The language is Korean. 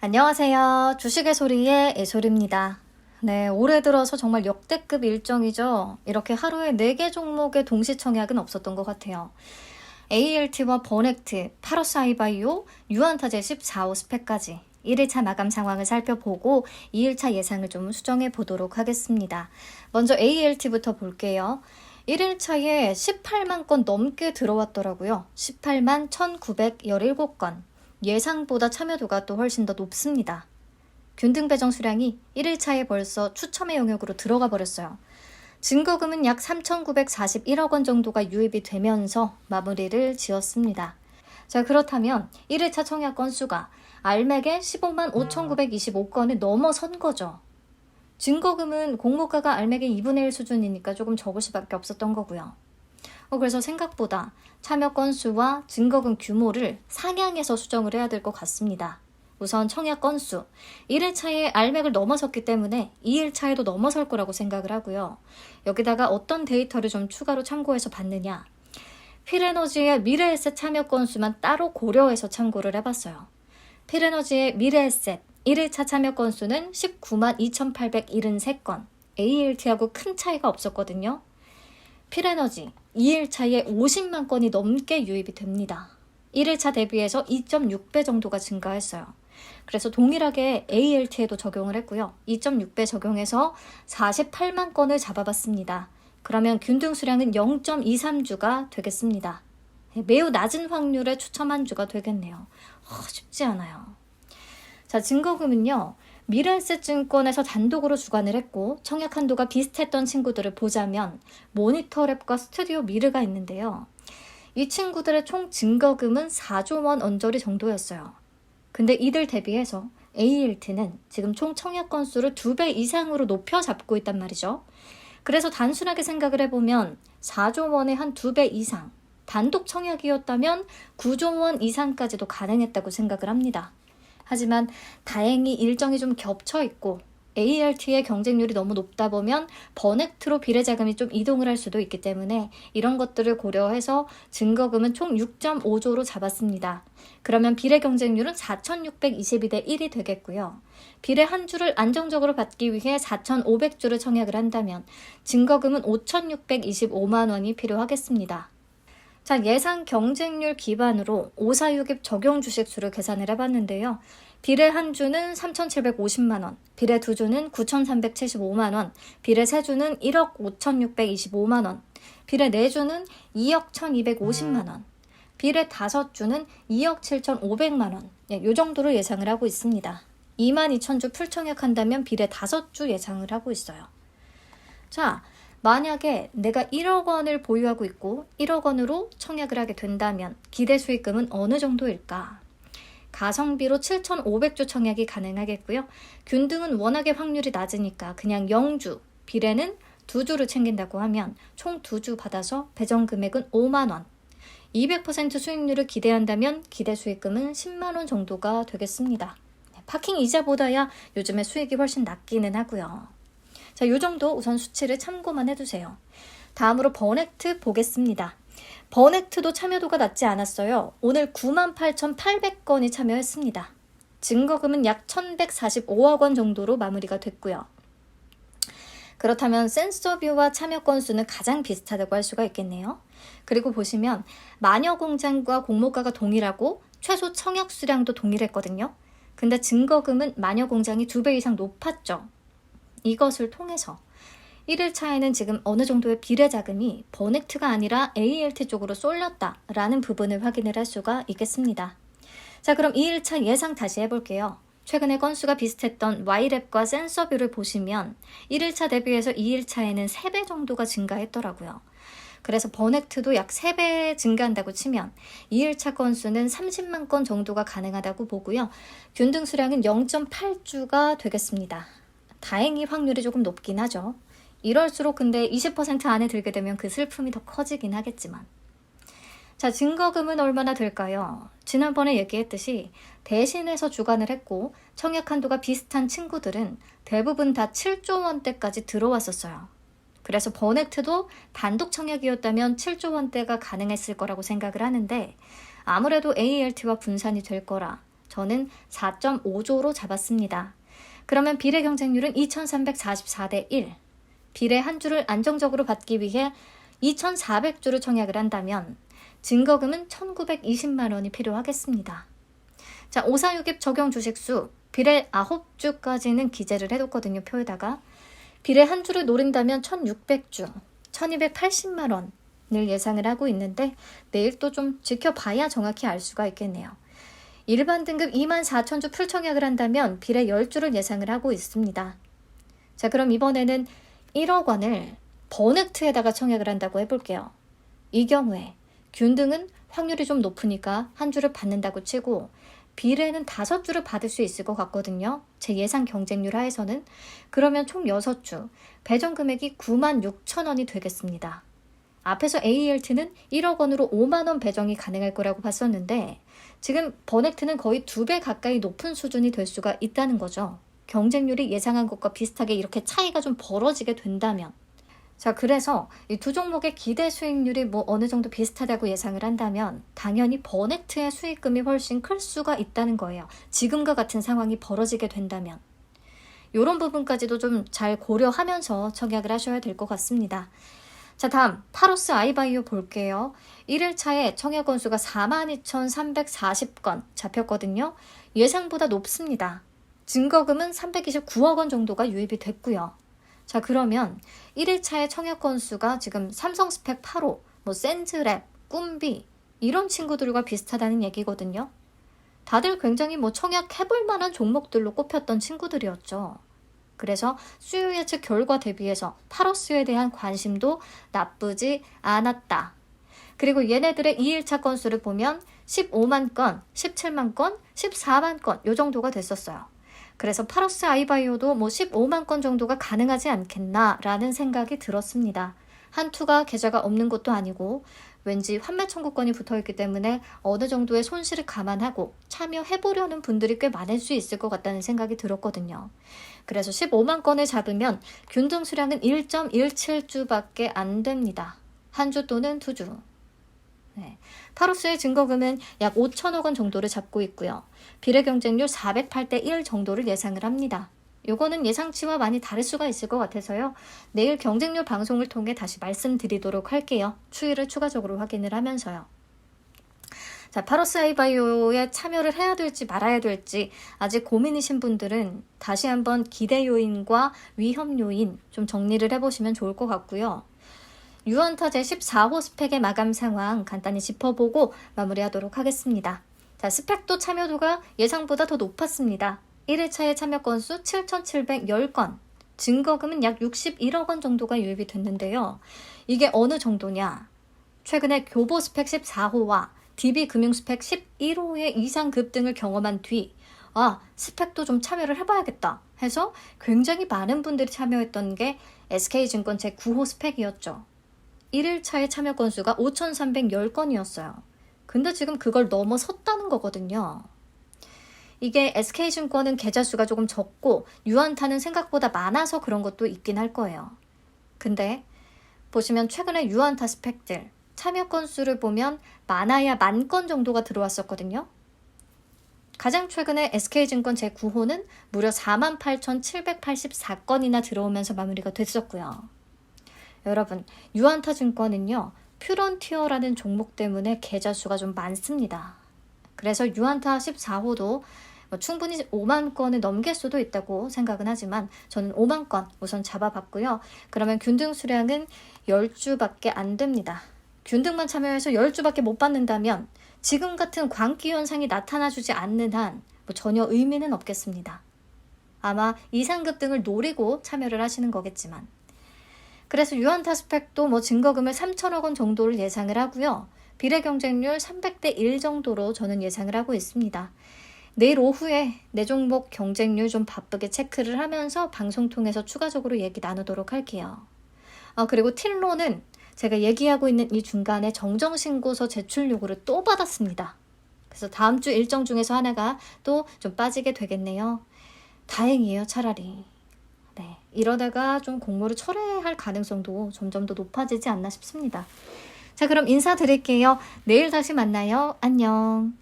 안녕하세요. 주식의 소리의 애솔입니다. 네, 올해 들어서 정말 역대급 일정이죠. 이렇게 하루에 4개 종목의 동시 청약은 없었던 것 같아요. ALT와 버넥트, 파러사이바이오, 유한타제 14호 스펙까지 1일차 마감 상황을 살펴보고 2일차 예상을 좀 수정해 보도록 하겠습니다. 먼저 ALT부터 볼게요. 1일차에 18만 건 넘게 들어왔더라고요. 18만 1917건. 예상보다 참여도가 또 훨씬 더 높습니다. 균등 배정 수량이 1일차에 벌써 추첨의 영역으로 들어가 버렸어요. 증거금은 약 3,941억 원 정도가 유입이 되면서 마무리를 지었습니다. 자, 그렇다면 1일차 청약 건수가 알맥의 15만 5,925건을 넘어선 거죠. 증거금은 공모가가 알맥의 2분의 1 수준이니까 조금 적을 수밖에 없었던 거고요. 그래서 생각보다 참여 건수와 증거금 규모를 상향해서 수정을 해야 될 것 같습니다. 우선 청약 건수, 1일차에 알맥을 넘어섰기 때문에 2일차에도 넘어설 거라고 생각을 하고요. 여기다가 어떤 데이터를 좀 추가로 참고해서 봤느냐. 필에너지의 미래에셋 참여 건수만 따로 고려해서 참고를 해봤어요. 필에너지의 미래에셋 1일차 참여 건수는 19만 2,873건, ALT하고 큰 차이가 없었거든요. 필에너지 2일차에 50만 건이 넘게 유입이 됩니다. 1일차 대비해서 2.6배 정도가 증가했어요. 그래서 동일하게 ALT에도 적용을 했고요. 2.6배 적용해서 48만 건을 잡아봤습니다. 그러면 균등 수량은 0.23주가 되겠습니다. 매우 낮은 확률의 추첨 한 주가 되겠네요. 쉽지 않아요. 자, 증거금은요. 미래에셋 증권에서 단독으로 주관을 했고 청약 한도가 비슷했던 친구들을 보자면 모니터랩과 스튜디오 미르가 있는데요. 이 친구들의 총 증거금은 4조 원 언저리 정도였어요. 근데 이들 대비해서 ALT는 지금 총 청약 건수를 2배 이상으로 높여 잡고 있단 말이죠. 그래서 단순하게 생각을 해보면 4조 원의 한 2배 이상, 단독 청약이었다면 9조 원 이상까지도 가능했다고 생각을 합니다. 하지만 다행히 일정이 좀 겹쳐 있고 ALT의 경쟁률이 너무 높다 보면 버넥트로 비례자금이 좀 이동을 할 수도 있기 때문에 이런 것들을 고려해서 증거금은 총 6.5조로 잡았습니다. 그러면 비례 경쟁률은 4,622대 1이 되겠고요. 비례 한 주를 안정적으로 받기 위해 4,500주를 청약을 한다면 증거금은 5,625만 원이 필요하겠습니다. 자, 예상 경쟁률 기반으로 546입 적용 주식수를 계산을 해봤는데요. 비례 한 주는 3,750만 원, 비례 두 주는 9,375만 원, 비례 세 주는 1억 5,625만 원, 비례 네 주는 2억 1,250만 원, 비례 다섯 주는 2억 7,500만 원, 이 정도로 예상을 하고 있습니다. 22,000주 풀청약한다면 비례 다섯 주 예상을 하고 있어요. 자, 만약에 내가 1억 원을 보유하고 있고 1억 원으로 청약을 하게 된다면 기대 수익금은 어느 정도일까? 가성비로 7,500주 청약이 가능하겠고요. 균등은 워낙에 확률이 낮으니까 그냥 0주, 비례는 2주를 챙긴다고 하면 총 2주 받아서 배정 금액은 5만 원. 200% 수익률을 기대한다면 기대 수익금은 10만 원 정도가 되겠습니다. 파킹 이자보다야 요즘에 수익이 훨씬 낮기는 하고요. 자, 요 정도 우선 수치를 참고만 해두세요. 다음으로 버넥트 보겠습니다. 버넥트도 참여도가 낮지 않았어요. 오늘 98,800건이 참여했습니다. 증거금은 약 1,145억 원 정도로 마무리가 됐고요. 그렇다면 센서뷰와 참여 건수는 가장 비슷하다고 할 수가 있겠네요. 그리고 보시면 마녀공장과 공모가가 동일하고 최소 청약 수량도 동일했거든요. 근데 증거금은 마녀공장이 2배 이상 높았죠. 이것을 통해서 1일차에는 지금 어느 정도의 비례 자금이 버넥트가 아니라 ALT 쪽으로 쏠렸다라는 부분을 확인을 할 수가 있겠습니다. 자, 그럼 2일차 예상 다시 해볼게요. 최근에 건수가 비슷했던 Y랩과 센서뷰를 보시면 1일차 대비해서 2일차에는 3배 정도가 증가했더라고요. 그래서 버넥트도 약 3배 증가한다고 치면 2일차 건수는 30만 건 정도가 가능하다고 보고요. 균등 수량은 0.8주가 되겠습니다. 다행히 확률이 조금 높긴 하죠. 이럴수록 근데 20% 안에 들게 되면 그 슬픔이 더 커지긴 하겠지만. 자, 증거금은 얼마나 될까요? 지난번에 얘기했듯이 대신해서 주관을 했고 청약 한도가 비슷한 친구들은 대부분 다 7조 원대까지 들어왔었어요. 그래서 버넥트도 단독 청약이었다면 7조 원대가 가능했을 거라고 생각을 하는데 아무래도 ALT와 분산이 될 거라 저는 4.5조로 잡았습니다. 그러면 비례 경쟁률은 2344대 1. 비례 한 주를 안정적으로 받기 위해 2400주를 청약을 한다면 증거금은 1920만 원이 필요하겠습니다. 자, 546입 적용 주식수 비례 9주까지는 기재를 해뒀거든요. 표에다가. 비례 한 주를 노린다면 1600주, 1280만 원을 예상을 하고 있는데 내일 또 좀 지켜봐야 정확히 알 수가 있겠네요. 일반 등급 24,000주 풀청약을 한다면 비례 10주를 예상을 하고 있습니다. 자, 그럼 이번에는 1억 원을 버넥트에다가 청약을 한다고 해볼게요. 이 경우에 균등은 확률이 좀 높으니까 한 주를 받는다고 치고 비례는 5주를 받을 수 있을 것 같거든요. 제 예상 경쟁률 하에서는. 그러면 총 6주, 배정 금액이 96,000원이 되겠습니다. 앞에서 AELT는 1억 원으로 5만 원 배정이 가능할 거라고 봤었는데 지금 버넥트는 거의 2배 가까이 높은 수준이 될 수가 있다는 거죠. 경쟁률이 예상한 것과 비슷하게 이렇게 차이가 좀 벌어지게 된다면. 자, 그래서 이 두 종목의 기대 수익률이 어느 정도 비슷하다고 예상을 한다면 당연히 버넥트의 수익금이 훨씬 클 수가 있다는 거예요. 지금과 같은 상황이 벌어지게 된다면. 이런 부분까지도 좀 잘 고려하면서 청약을 하셔야 될 것 같습니다. 자, 다음 파로스 아이바이오 볼게요. 1일차에 청약 건수가 42,340건 잡혔거든요. 예상보다 높습니다. 증거금은 329억 원 정도가 유입이 됐고요. 자, 그러면 1일차의 청약 건수가 지금 삼성 스펙 8호, 센즈랩, 꿈비 이런 친구들과 비슷하다는 얘기거든요. 다들 굉장히 청약 해볼 만한 종목들로 꼽혔던 친구들이었죠. 그래서 수요 예측 결과 대비해서 파로스에 대한 관심도 나쁘지 않았다. 그리고 얘네들의 2일차 건수를 보면 15만 건, 17만 건, 14만 건 요 정도가 됐었어요. 그래서 파로스 아이바이오도 15만 건 정도가 가능하지 않겠나라는 생각이 들었습니다. 한투가 계좌가 없는 것도 아니고 왠지 환매 청구권이 붙어있기 때문에 어느 정도의 손실을 감안하고 참여해보려는 분들이 꽤 많을 수 있을 것 같다는 생각이 들었거든요. 그래서 15만 건을 잡으면 균등 수량은 1.17주밖에 안 됩니다. 한 주 또는 2주. 네. 파로스의 증거금은 약 5천억 원 정도를 잡고 있고요. 비례 경쟁률 408대 1 정도를 예상을 합니다. 요거는 예상치와 많이 다를 수가 있을 것 같아서요. 내일 경쟁률 방송을 통해 다시 말씀드리도록 할게요. 추이를 추가적으로 확인을 하면서요. 자, 파로스 아이바이오에 참여를 해야 될지 말아야 될지 아직 고민이신 분들은 다시 한번 기대 요인과 위험 요인 좀 정리를 해보시면 좋을 것 같고요. 유언타 제14호 스펙의 마감 상황 간단히 짚어보고 마무리하도록 하겠습니다. 자, 스펙도 참여도가 예상보다 더 높았습니다. 1일차의 참여 건수 7,710건, 증거금은 약 61억 원 정도가 유입이 됐는데요. 이게 어느 정도냐? 최근에 교보 스펙 14호와 DB 금융 스펙 11호의 이상 급등을 경험한 뒤 스펙도 좀 참여를 해봐야겠다 해서 굉장히 많은 분들이 참여했던 게 SK증권 제9호 스펙이었죠. 1일차의 참여 건수가 5,310건이었어요. 근데 지금 그걸 넘어섰다는 거거든요. 이게 SK증권은 계좌 수가 조금 적고 유한타는 생각보다 많아서 그런 것도 있긴 할 거예요. 근데 보시면 최근에 유한타 스펙들 참여 건수를 보면 많아야 10,000건 정도가 들어왔었거든요. 가장 최근에 SK증권 제9호는 무려 48,784건이나 들어오면서 마무리가 됐었고요. 여러분, 유한타 증권은요, 퓨런티어라는 종목 때문에 계좌 수가 좀 많습니다. 그래서 유한타 14호도 충분히 5만 건을 넘길 수도 있다고 생각은 하지만 저는 5만 건 우선 잡아봤고요. 그러면 균등 수량은 10주밖에 안 됩니다. 균등만 참여해서 10주밖에 못 받는다면 지금 같은 광기 현상이 나타나주지 않는 한 전혀 의미는 없겠습니다. 아마 이상급등을 노리고 참여를 하시는 거겠지만. 그래서 유한타 스펙도 증거금을 3천억 원 정도를 예상을 하고요. 비례 경쟁률 300대 1 정도로 저는 예상을 하고 있습니다. 내일 오후에 내 종목 경쟁률 좀 바쁘게 체크를 하면서 방송 통해서 추가적으로 얘기 나누도록 할게요. 그리고 틸로는 제가 얘기하고 있는 이 중간에 정정신고서 제출 요구를 또 받았습니다. 그래서 다음 주 일정 중에서 하나가 또 좀 빠지게 되겠네요. 다행이에요, 차라리. 네, 이러다가 좀 공모를 철회할 가능성도 점점 더 높아지지 않나 싶습니다. 자, 그럼 인사드릴게요. 내일 다시 만나요. 안녕.